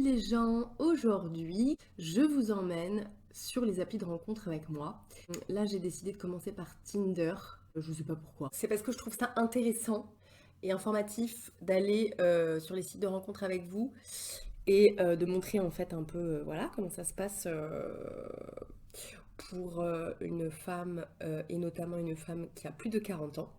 les gens, aujourd'hui je vous emmène sur les applis de rencontre avec moi. Là j'ai décidé de commencer par Tinder, je sais pas pourquoi. C'est parce que je trouve ça intéressant et informatif d'aller sur les sites de rencontre avec vous et de montrer en fait un peu voilà comment ça se passe pour une femme et notamment une femme qui a plus de 40 ans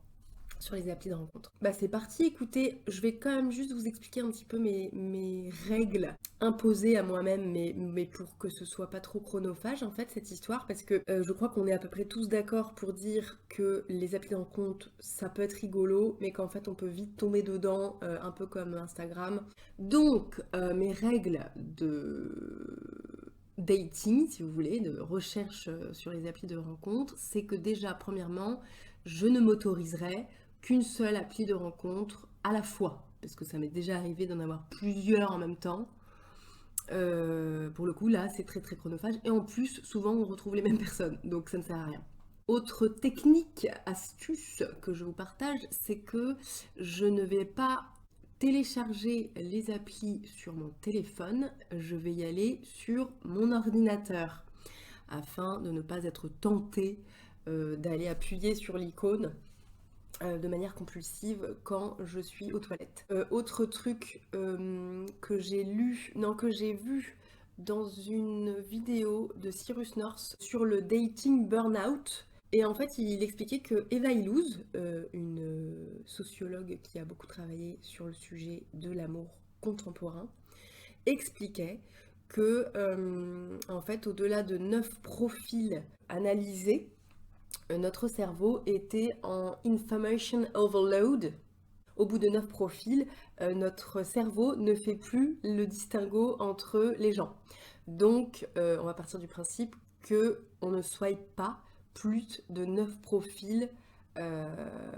sur les applis de rencontre. Bah c'est parti, écoutez, je vais quand même juste vous expliquer un petit peu mes règles imposées à moi-même, mais pour que ce soit pas trop chronophage en fait cette histoire, parce que je crois qu'on est à peu près tous d'accord pour dire que les applis de rencontre ça peut être rigolo, mais qu'en fait on peut vite tomber dedans, un peu comme Instagram. Donc mes règles de dating, si vous voulez, de recherche sur les applis de rencontre, c'est que déjà, premièrement, je ne m'autoriserai qu'une seule appli de rencontre à la fois, parce que ça m'est déjà arrivé d'en avoir plusieurs en même temps. Pour le coup, là, c'est très très chronophage. Et en plus, souvent, on retrouve les mêmes personnes, donc ça ne sert à rien. Autre technique, astuce que je vous partage, c'est que je ne vais pas télécharger les applis sur mon téléphone, je vais y aller sur mon ordinateur afin de ne pas être tentée d'aller appuyer sur l'icône de manière compulsive quand je suis aux toilettes. Autre truc que j'ai lu, non que j'ai vu dans une vidéo de Cyrus North sur le dating burnout. Et en fait, il expliquait que Eva Illouz, une sociologue qui a beaucoup travaillé sur le sujet de l'amour contemporain, expliquait que, en fait, au-delà de 9 profils analysés, notre cerveau était en information overload. Au bout de 9 profils, notre cerveau ne fait plus le distinguo entre les gens. Donc, on va partir du principe que on ne swipe pas plus de 9 profils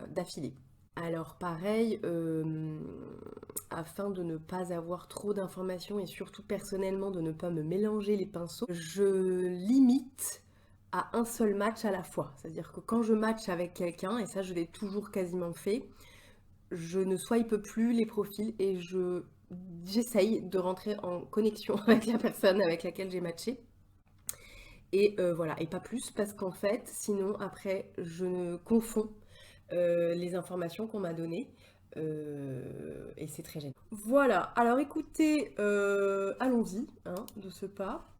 d'affilée. Alors pareil, afin de ne pas avoir trop d'informations et surtout personnellement de ne pas me mélanger les pinceaux, je limite à un seul match à la fois. C'est-à-dire que quand je match avec quelqu'un, et ça je l'ai toujours quasiment fait, je ne swipe plus les profils et j'essaye de rentrer en connexion avec la personne avec laquelle j'ai matché. Et voilà, et pas plus, parce qu'en fait, sinon après, je ne confonds les informations qu'on m'a données. Et c'est très gênant. Voilà, alors écoutez, allons-y, hein, de ce pas.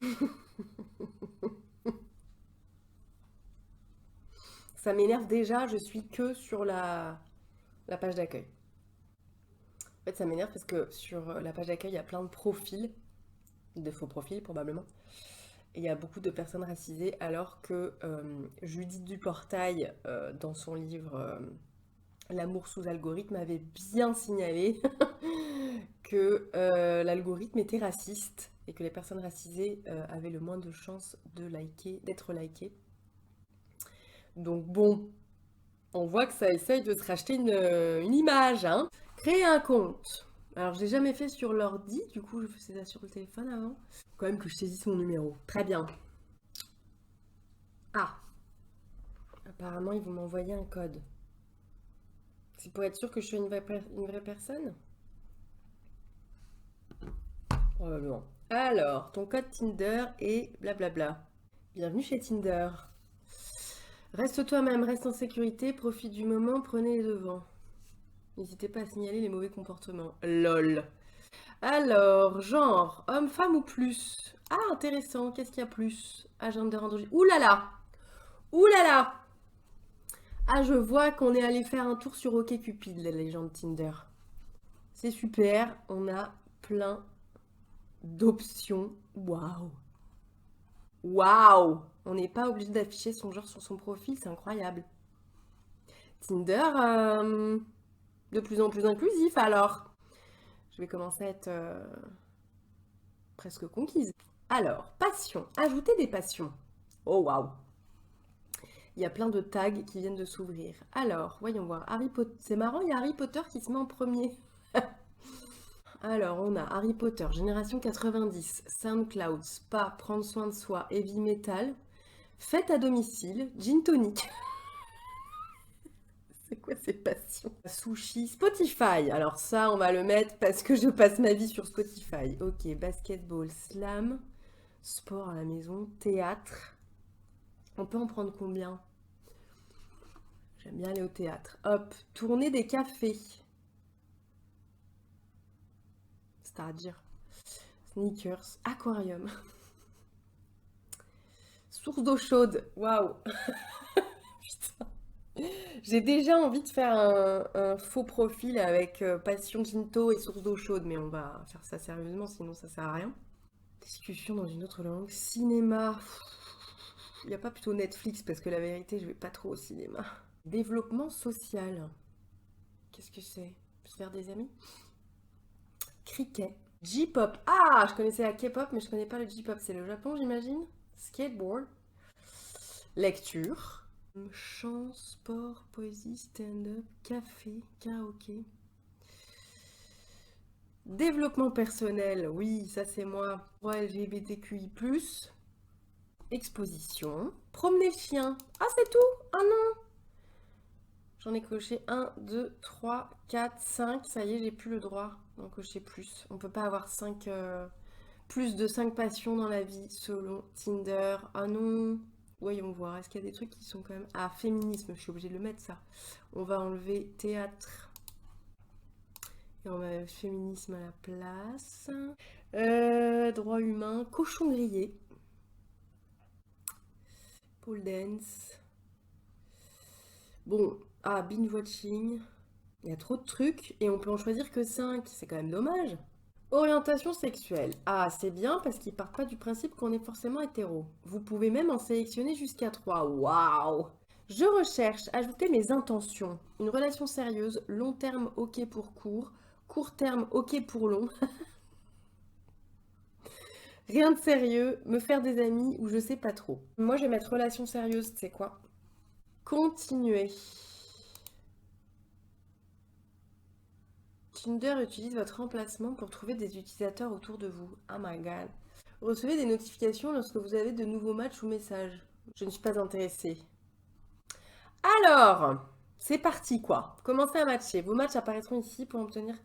Ça m'énerve déjà, je suis que sur la page d'accueil. En fait, ça m'énerve parce que sur la page d'accueil, il y a plein de profils, de faux profils probablement. Et il y a beaucoup de personnes racisées, alors que Judith Duportail, dans son livre L'amour sous algorithme, avait bien signalé que l'algorithme était raciste et que les personnes racisées avaient le moins de chances de d'être likées. Donc bon, on voit que ça essaye de se racheter une image, hein. Créer un compte. Alors, je l'ai jamais fait sur l'ordi, du coup, je faisais ça sur le téléphone avant. Faut quand même que je saisisse mon numéro. Très bien. Ah, apparemment, ils vont m'envoyer un code. C'est pour être sûr que je suis une vraie personne? Probablement. Alors, ton code Tinder est blablabla. Bienvenue chez Tinder. Reste toi-même, reste en sécurité, profite du moment, prenez les devants. N'hésitez pas à signaler les mauvais comportements. LOL. Alors, genre, homme, femme ou plus? Ah, intéressant, qu'est-ce qu'il y a plus? Agenda androgyne. Ouh là là! Ouh là là! Ah, je vois qu'on est allé faire un tour sur OkCupid, les gens de Tinder. C'est super, on a plein d'options. Waouh! Waouh! On n'est pas obligé d'afficher son genre sur son profil, c'est incroyable. Tinder, de plus en plus inclusif alors. Je vais commencer à être presque conquise. Alors, passion. Ajouter des passions. Oh waouh! Il y a plein de tags qui viennent de s'ouvrir. Alors, voyons voir. Harry Potter. C'est marrant, il y a Harry Potter qui se met en premier. Alors, on a Harry Potter, Génération 90, SoundCloud, Spa, Prendre soin de soi, Heavy Metal, Fête à domicile, Gin Tonic. C'est quoi ces passions? Sushi, Spotify. Alors ça, on va le mettre parce que je passe ma vie sur Spotify. Ok, basketball, slam, sport à la maison, théâtre. On peut en prendre combien? J'aime bien aller au théâtre. Hop, tourner des cafés. C'est-à-dire sneakers, aquarium. Source d'eau chaude. Waouh. Putain. J'ai déjà envie de faire un faux profil avec passion Ginto et source d'eau chaude, mais on va faire ça sérieusement, sinon ça sert à rien. Discussion dans une autre langue. Cinéma. Il n'y a pas plutôt Netflix parce que la vérité, je vais pas trop au cinéma. Développement social. Qu'est-ce que c'est? Se faire des amis? Cricket. J-pop. Ah, je connaissais la K-pop, mais je connais pas le J-pop. C'est le Japon, j'imagine. Skateboard. Lecture. Chant, sport, poésie, stand-up, café, karaoké. Développement personnel, oui, ça c'est moi. Droit LGBTQI+. Exposition. Promener le chien. Ah, c'est tout? Ah non! J'en ai coché 1, 2, 3, 4, 5. Ça y est, j'ai plus le droit d'en cocher plus. On peut pas avoir plus de 5 passions dans la vie selon Tinder. Ah non! Voyons voir. Est-ce qu'il y a des trucs qui sont quand même... Ah, féminisme, je suis obligée de le mettre ça. On va enlever théâtre. Et on va mettre féminisme à la place. Droit humain. Cochon grillé. Pole dance. Bon, binge watching. Il y a trop de trucs et on peut en choisir que 5. C'est quand même dommage. Orientation sexuelle. Ah, c'est bien parce qu'ils partent pas du principe qu'on est forcément hétéro. Vous pouvez même en sélectionner jusqu'à 3. Waouh! Je recherche, ajouter mes intentions. Une relation sérieuse, long terme ok pour court, court terme ok pour long. Rien de sérieux, me faire des amis ou je sais pas trop. Moi je vais mettre relation sérieuse, tu sais quoi? Continuer. Tinder utilise votre emplacement pour trouver des utilisateurs autour de vous. Oh my god. Recevez des notifications lorsque vous avez de nouveaux matchs ou messages. Je ne suis pas intéressée. Alors, c'est parti quoi. Commencez à matcher. Vos matchs apparaîtront ici pour obtenir.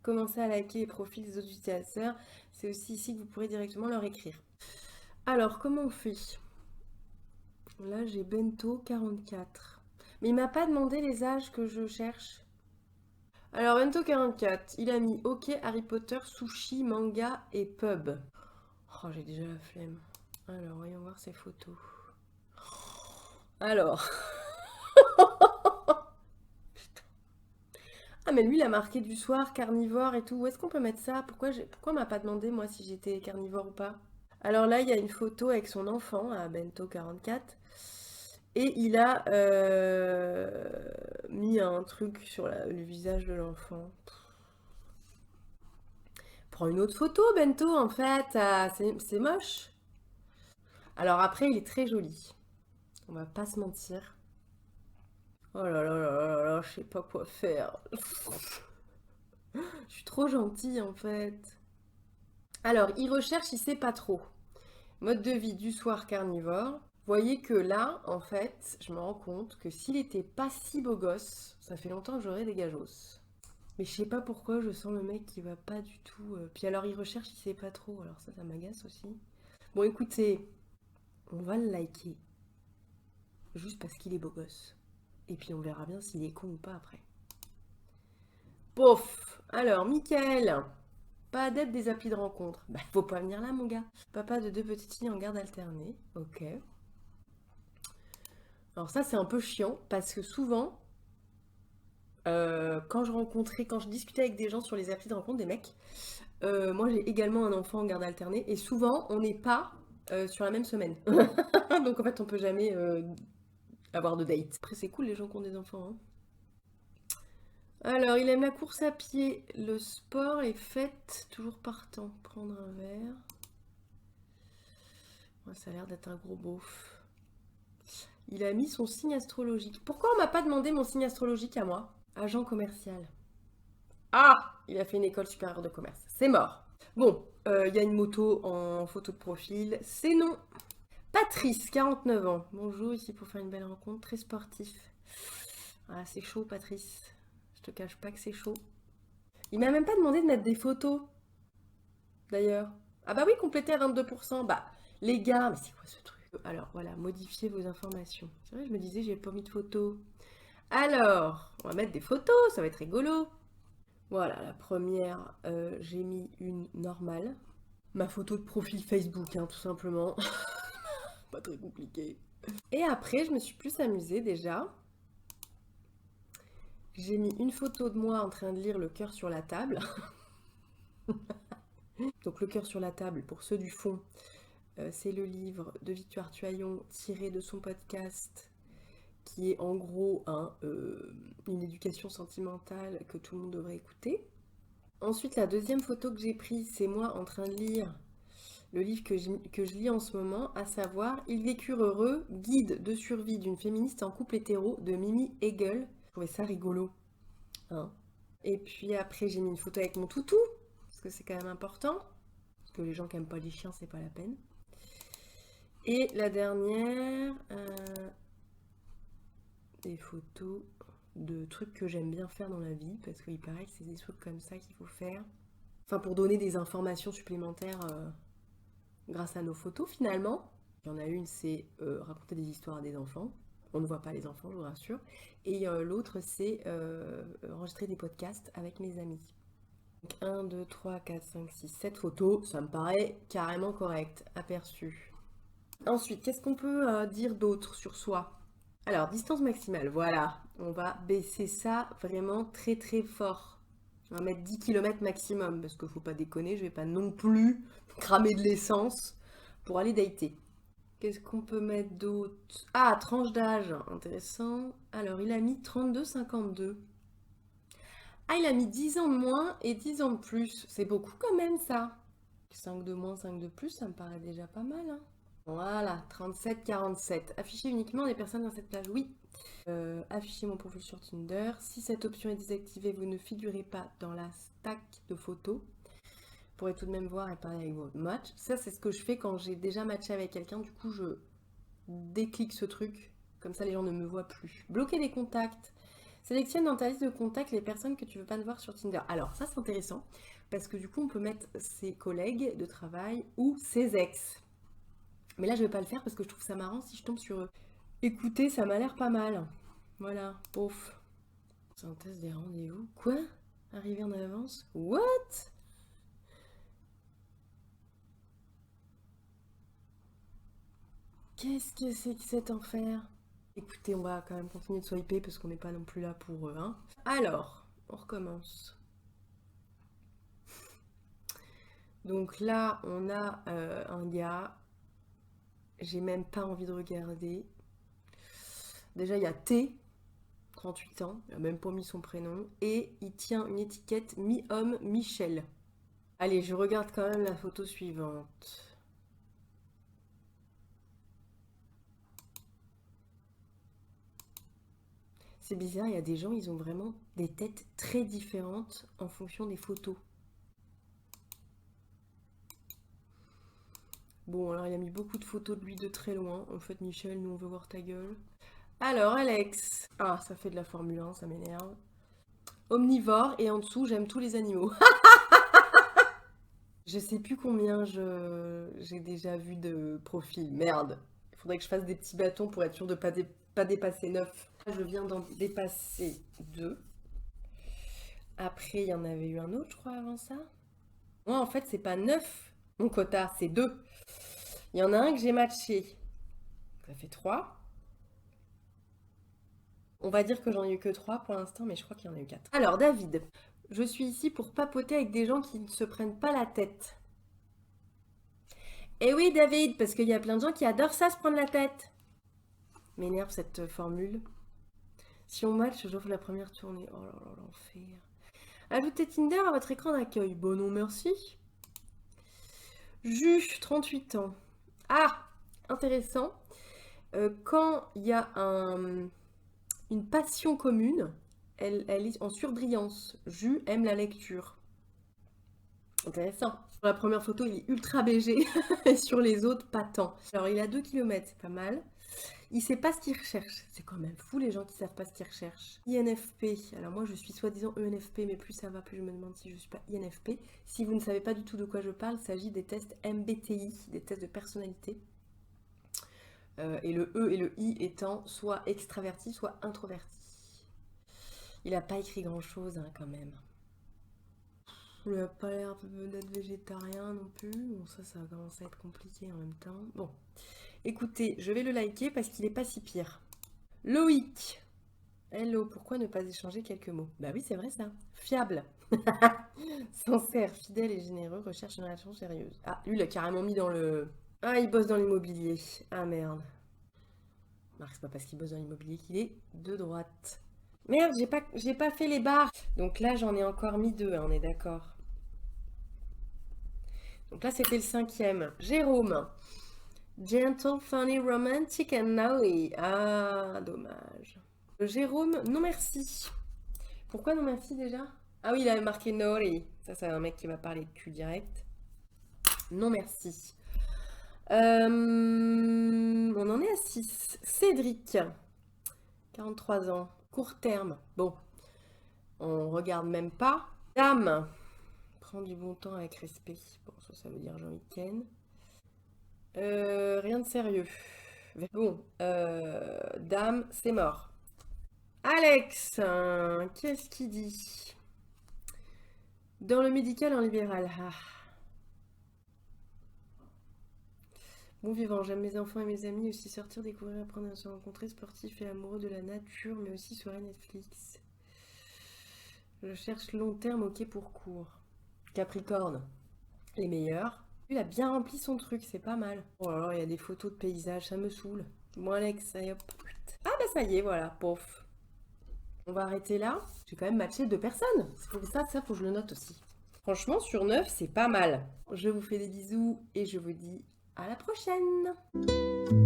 Commencez à liker les profils des autres utilisateurs. C'est aussi ici que vous pourrez directement leur écrire. Alors, comment on fait? Là, j'ai Bento 44. Mais il m'a pas demandé les âges que je cherche. Alors, Bento 44, il a mis OK, Harry Potter, sushi, manga et pub. Oh, j'ai déjà la flemme. Alors, voyons voir ses photos. Alors. Ah, mais lui, il a marqué du soir, carnivore et tout. Où est-ce qu'on peut mettre ça? Pourquoi on m'a pas demandé, moi, si j'étais carnivore ou pas? Alors là, il y a une photo avec son enfant, à Bento 44. Et il a mis un truc sur le visage de l'enfant. Prends une autre photo, Bento, en fait. Ah, c'est moche. Alors après, il est très joli. On va pas se mentir. Oh là là là là là, je sais pas quoi faire. Je suis trop gentille, en fait. Alors, il recherche, il sait pas trop. Mode de vie du soir carnivore. Voyez que là, en fait, je me rends compte que s'il était pas si beau gosse, ça fait longtemps que j'aurais des gajos. Mais je sais pas pourquoi je sens le mec qui va pas du tout. Puis alors il recherche, il sait pas trop. Alors ça m'agace aussi. Bon écoutez, on va le liker. Juste parce qu'il est beau gosse. Et puis on verra bien s'il est con ou pas après. Pouf. Alors, Michael. Pas adepte des applis de rencontre. Bah, faut pas venir là, mon gars. Papa de 2 petites filles en garde alternée. Ok. Alors ça, c'est un peu chiant parce que souvent, quand je discutais avec des gens sur les applis de rencontre, des mecs, moi j'ai également un enfant en garde alternée et souvent on n'est pas sur la même semaine. Donc en fait, on peut jamais avoir de date. Après, c'est cool les gens qui ont des enfants, hein. Alors, il aime la course à pied, le sport et fête, toujours partant. Prendre un verre. Ouais, ça a l'air d'être un gros beauf. Il a mis son signe astrologique. Pourquoi on m'a pas demandé mon signe astrologique à moi? Agent commercial. Ah! Il a fait une école supérieure de commerce. C'est mort. Bon, il y a une moto en photo de profil. C'est non. Patrice, 49 ans. Bonjour, ici pour faire une belle rencontre. Très sportif. Ah, c'est chaud, Patrice. Je te cache pas que c'est chaud. Il m'a même pas demandé de mettre des photos, d'ailleurs. Ah bah oui, compléter à 22%. Bah, les gars, mais c'est quoi ce truc? Alors, voilà, modifier vos informations. C'est vrai, je me disais, j'ai pas mis de photos. Alors, on va mettre des photos, ça va être rigolo. Voilà, la première, j'ai mis une normale. Ma photo de profil Facebook, hein, tout simplement. Pas très compliqué. Et après, je me suis plus amusée déjà. J'ai mis une photo de moi en train de lire Le cœur sur la table. Donc Le cœur sur la table, pour ceux du fond, c'est le livre de Victoire Tuaillon tiré de son podcast qui est en gros une éducation sentimentale que tout le monde devrait écouter. Ensuite, la deuxième photo que j'ai prise, c'est moi en train de lire le livre que je lis en ce moment, à savoir Ils vécurent heureux, guide de survie d'une féministe en couple hétéro de Mimi Hegel. Je trouvais ça rigolo. Hein. Et puis après, j'ai mis une photo avec mon toutou, parce que c'est quand même important. Parce que les gens qui n'aiment pas les chiens, c'est pas la peine. Et la dernière, des photos de trucs que j'aime bien faire dans la vie, parce qu'il paraît que c'est des trucs comme ça qu'il faut faire. Enfin, pour donner des informations supplémentaires grâce à nos photos, finalement. Il y en a une, c'est raconter des histoires à des enfants. On ne voit pas les enfants, je vous rassure. Et l'autre, c'est enregistrer des podcasts avec mes amis. Donc 1, 2, 3, 4, 5, 6, 7 photos, ça me paraît carrément correct, aperçu. Ensuite, qu'est-ce qu'on peut dire d'autre sur soi? Alors, distance maximale, voilà. On va baisser ça vraiment très très fort. On va mettre 10 km maximum, parce qu'il ne faut pas déconner, je vais pas non plus cramer de l'essence pour aller dater. Qu'est-ce qu'on peut mettre d'autre? Ah, tranche d'âge, intéressant. Alors, il a mis 32-52. Ah, il a mis 10 ans de moins et 10 ans de plus. C'est beaucoup quand même, ça. 5 de moins, 5 de plus, ça me paraît déjà pas mal. Hein. Voilà, 37-47. Afficher uniquement des personnes dans cette plage, oui. Afficher mon profil sur Tinder. Si cette option est désactivée, vous ne figurez pas dans la stack de photos. Vous pourrez tout de même voir et parler avec votre match. Ça, c'est ce que je fais quand j'ai déjà matché avec quelqu'un. Du coup, je déclique ce truc. Comme ça, les gens ne me voient plus. Bloquer les contacts. Sélectionne dans ta liste de contacts les personnes que tu veux pas voir sur Tinder. Alors, ça, c'est intéressant. Parce que du coup, on peut mettre ses collègues de travail ou ses ex. Mais là, je vais pas le faire parce que je trouve ça marrant si je tombe sur eux. Écoutez, ça m'a l'air pas mal. Voilà, ouf. Synthèse des rendez-vous. Quoi? Arriver en avance? What? Qu'est-ce que c'est que cet enfer? Écoutez, on va quand même continuer de swiper parce qu'on n'est pas non plus là pour eux. Hein. Alors, on recommence. Donc là, on a un gars. J'ai même pas envie de regarder. Déjà, il y a T, 38 ans. Il a même pas mis son prénom. Et il tient une étiquette mi-homme, Michel. Allez, je regarde quand même la photo suivante. C'est bizarre, il y a des gens, ils ont vraiment des têtes très différentes en fonction des photos. Bon, alors il a mis beaucoup de photos de lui de très loin. En fait, Michel, nous on veut voir ta gueule. Alors, Alex. Ah, ça fait de la Formule 1, ça m'énerve. Omnivore, et en dessous, j'aime tous les animaux. Je sais plus combien j'ai déjà vu de profils. Merde. Il faudrait que je fasse des petits bâtons pour être sûr de pas dépasser 9. Je viens d'en dépasser 2. Après, il y en avait eu un autre, je crois, avant ça. Moi, en fait, c'est pas 9 mon quota, c'est 2. Il y en a un que j'ai matché. Ça fait 3. On va dire que j'en ai eu que 3 pour l'instant, mais je crois qu'il y en a eu 4. Alors, David, je suis ici pour papoter avec des gens qui ne se prennent pas la tête. Eh oui, David, parce qu'il y a plein de gens qui adorent ça, se prendre la tête. M'énerve cette formule. Si on match, j'offre la première tournée. Oh là là, l'enfer. Ajoutez Tinder à votre écran d'accueil. Bon, non, merci. Jus, 38 ans. Ah, intéressant. Quand il y a une passion commune, elle est en surbrillance. Jus aime la lecture. Intéressant. Sur la première photo, il est ultra BG et sur les autres, pas tant. Alors, il a 2 km, c'est pas mal. Il sait pas ce qu'il recherche. C'est quand même fou les gens qui savent pas ce qu'ils recherchent. INFP. Alors moi je suis soi-disant ENFP, mais plus ça va, plus je me demande si je suis pas INFP. Si vous ne savez pas du tout de quoi je parle, il s'agit des tests MBTI, des tests de personnalité. Et le E et le I étant soit extraverti, soit introverti. Il a pas écrit grand-chose hein, quand même. Il a pas l'air d'être végétarien non plus. Bon, ça va commencer à être compliqué en même temps. Bon, écoutez, je vais le liker parce qu'il est pas si pire. Loïc. Hello, pourquoi ne pas échanger quelques mots? Bah oui, c'est vrai ça. Fiable. Sincère, fidèle et généreux, recherche une relation sérieuse. Ah, lui, il a carrément mis dans le... Ah, il bosse dans l'immobilier. Ah merde. Marc, c'est pas parce qu'il bosse dans l'immobilier qu'il est de droite. Merde, j'ai pas fait les barres. Donc là, j'en ai encore mis deux, hein, on est d'accord. Donc là, c'était le 5e. Jérôme. Gentle, funny, romantic and naughty. Ah, dommage. Jérôme, non merci. Pourquoi non merci déjà? Ah oui, il avait marqué naughty. Ça, c'est un mec qui va parler de cul direct. Non merci. On en est à 6. Cédric. 43 ans. Court terme. Bon. On regarde même pas. Dame. Prends du bon temps avec respect. Bon, ça veut dire Jean-Week-end. Rien de sérieux. Bon, dame, c'est mort. Alex, qu'est-ce qu'il dit? Dans le médical en libéral. Ah. Bon vivant, j'aime mes enfants et mes amis, aussi sortir, découvrir, apprendre à se rencontrer, sportif et amoureux de la nature, mais aussi soirée Netflix. Je cherche long terme, ok pour court. Capricorne, les meilleurs. Il a bien rempli son truc, c'est pas mal. Oh là là, il y a des photos de paysages, ça me saoule. Bon Alex, allez hop. Ah bah ça y est, voilà, pof. On va arrêter là. J'ai quand même matché 2 personnes. Faut que ça faut que je le note aussi. Franchement, sur 9, c'est pas mal. Je vous fais des bisous et je vous dis à la prochaine.